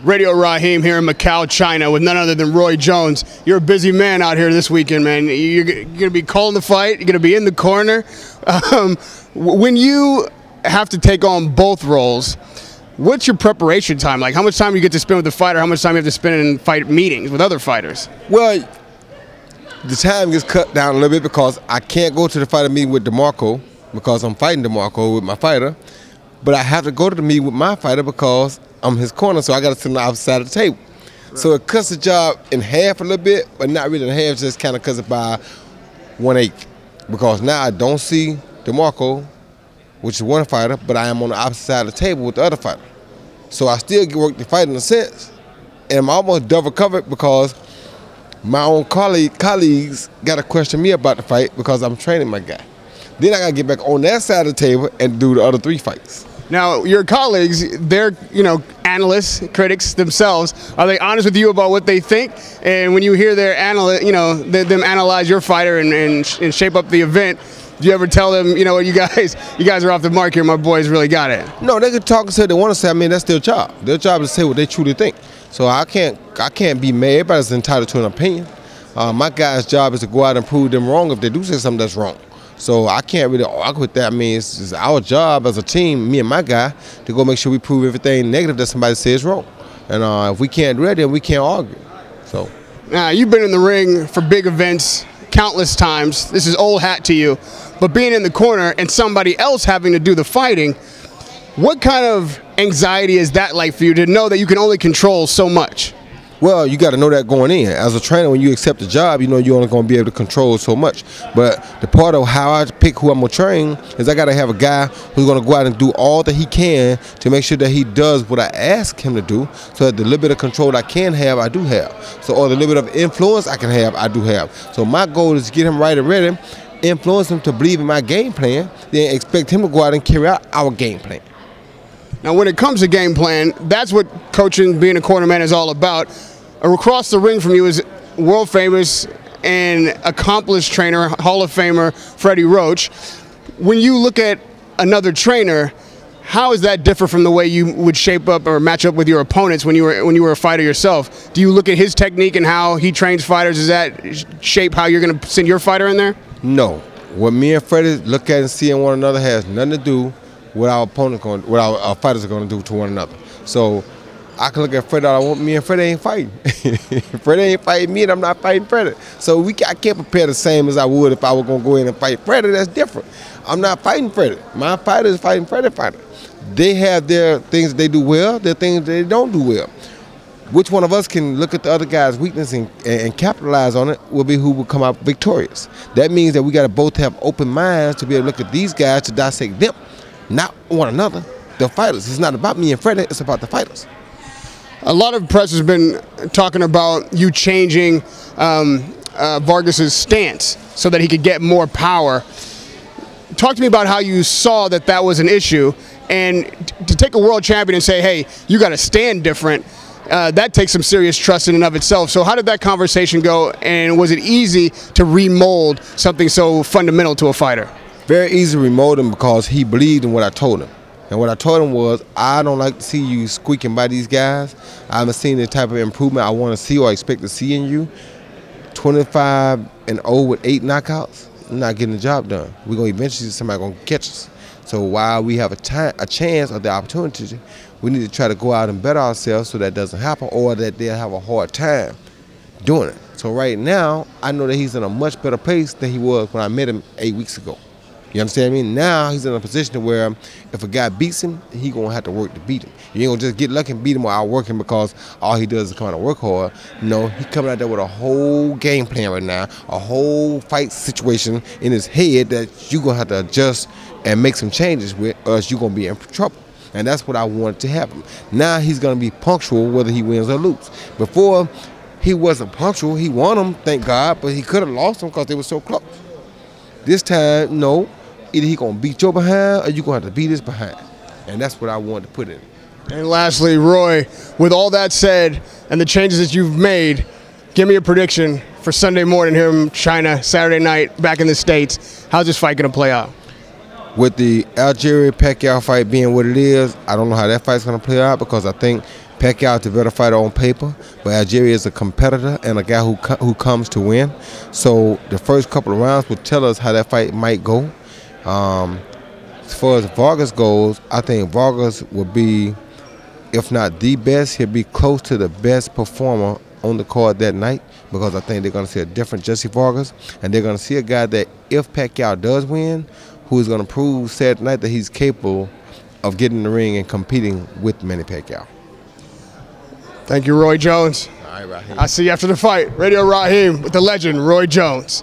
Radio Raheem here in Macau, China, with none other than Roy Jones. You're a busy man out here this weekend, man. You're going to be calling the fight. You're going to be in the corner. When you have to take on both roles, what's your preparation time like? How much time you get to spend with the fighter? How much time you have to spend in fight meetings with other fighters? Well, the time gets cut down a little bit because I can't go to the fighter meeting with DeMarco because I'm fighting DeMarco with my fighter. But I have to go to the meeting with my fighter because I'm his corner, so I got to sit on the opposite side of the table. Right. So it cuts the job in half a little bit, but not really in half, just kind of cuts it by 1/8. Because now I don't see DeMarco, which is one fighter, but I am on the opposite side of the table with the other fighter. So I still get work the fight in a sense, and I'm almost double covered because my own colleagues got to question me about the fight because I'm training my guy. Then I got to get back on that side of the table and do the other 3 fights. Now, your colleagues, they're, analysts, critics themselves. Are they honest with you about what they think? And when you hear their them analyze your fighter and shape up the event, do you ever tell them, you guys are off the mark here, my boys really got it? No, they can talk and say what they want to say. I mean, that's their job. Their job is to say what they truly think. So I can't be mad. Everybody's entitled to an opinion. My guy's job is to go out and prove them wrong if they do say something that's wrong. So I can't really argue with that. I mean, it's our job as a team, me and my guy, to go make sure we prove everything negative that somebody says wrong. And if we can't do that, then we can't argue. So. Now, you've been in the ring for big events countless times. This is old hat to you. But being in the corner and somebody else having to do the fighting, what kind of anxiety is that like for you to know that you can only control so much? Well, you got to know that going in. As a trainer, when you accept the job, you know you're only going to be able to control so much. But the part of how I pick who I'm going to train is I got to have a guy who's going to go out and do all that he can to make sure that he does what I ask him to do, so that the little bit of control that I can have, I do have. So, or the little bit of influence I can have, I do have. So my goal is to get him right and ready, influence him to believe in my game plan, then expect him to go out and carry out our game plan. Now, when it comes to game plan, that's what coaching, being a cornerman, is all about. Across the ring from you is world famous and accomplished trainer, Hall of Famer Freddie Roach. When you look at another trainer, how is that different from the way you would shape up or match up with your opponents when you were a fighter yourself? Do you look at his technique and how he trains fighters? Does that shape how you're going to send your fighter in there? No. What me and Freddie look at and see in one another has nothing to do what our opponents what our fighters are going to do to one another. So I can look at Freddie all I want. Me and Freddie ain't fighting. Freddie ain't fighting me, and I'm not fighting Freddie. So I can't prepare the same as I would if I were going to go in and fight Freddie. That's different. I'm not fighting Freddie. My fighter is fighting Freddie fighter. They have their things they do well, their things they don't do well. Which one of us can look at the other guy's weakness and capitalize on it will be who will come out victorious. That means that we got to both have open minds to be able to look at these guys to dissect them, not one another. The fighters. It's not about me and Freddie. It's about the fighters. A lot of press has been talking about you changing Vargas's stance so that he could get more power. Talk to me about how you saw that was an issue, and to take a world champion and say, hey, you got to stand different, that takes some serious trust in and of itself. So how did that conversation go, and was it easy to remold something so fundamental to a fighter? Very easy to remold him because he believed in what I told him. And what I told him was, I don't like to see you squeaking by these guys. I haven't seen the type of improvement I want to see or expect to see in you. 25-0 with 8 knockouts, I'm not getting the job done. We're going to eventually, somebody going to catch us. So while we have a chance or the opportunity, we need to try to go out and better ourselves so that doesn't happen, or that they'll have a hard time doing it. So right now, I know that he's in a much better place than he was when I met him 8 weeks ago. You understand what I mean? Now he's in a position where if a guy beats him, he gonna have to work to beat him. You ain't gonna just get lucky and beat him or outwork him because all he does is come out and work hard. No, he's coming out there with a whole game plan right now, a whole fight situation in his head that you gonna have to adjust and make some changes with, or else you gonna be in trouble. And that's what I wanted to happen. Now he's gonna be punctual whether he wins or loses. Before, he wasn't punctual. He won them, thank God, but he could have lost them because they were so close. This time, no. Either he gonna beat your behind or you gonna have to beat his behind. And that's what I wanted to put in. And lastly, Roy, with all that said and the changes that you've made, give me a prediction for Sunday morning here in China, Saturday night back in the States. How's this fight gonna play out? With the Algeria-PACQUIAO fight being what it is, I don't know how that fight's gonna play out because I think Pacquiao is the better fighter on paper, but Algieri is a competitor and a guy who comes to win. So the first couple of rounds will tell us how that fight might go. As far as Vargas goes, I think Vargas will be, if not the best, he'll be close to the best performer on the card that night, because I think they're going to see a different Jessie Vargas, and they're going to see a guy that, if Pacquiao does win, who is going to prove Saturday night that he's capable of getting in the ring and competing with Manny Pacquiao. Thank you, Roy Jones. All right, Raheem. I'll see you after the fight. Radio Raheem with the legend, Roy Jones.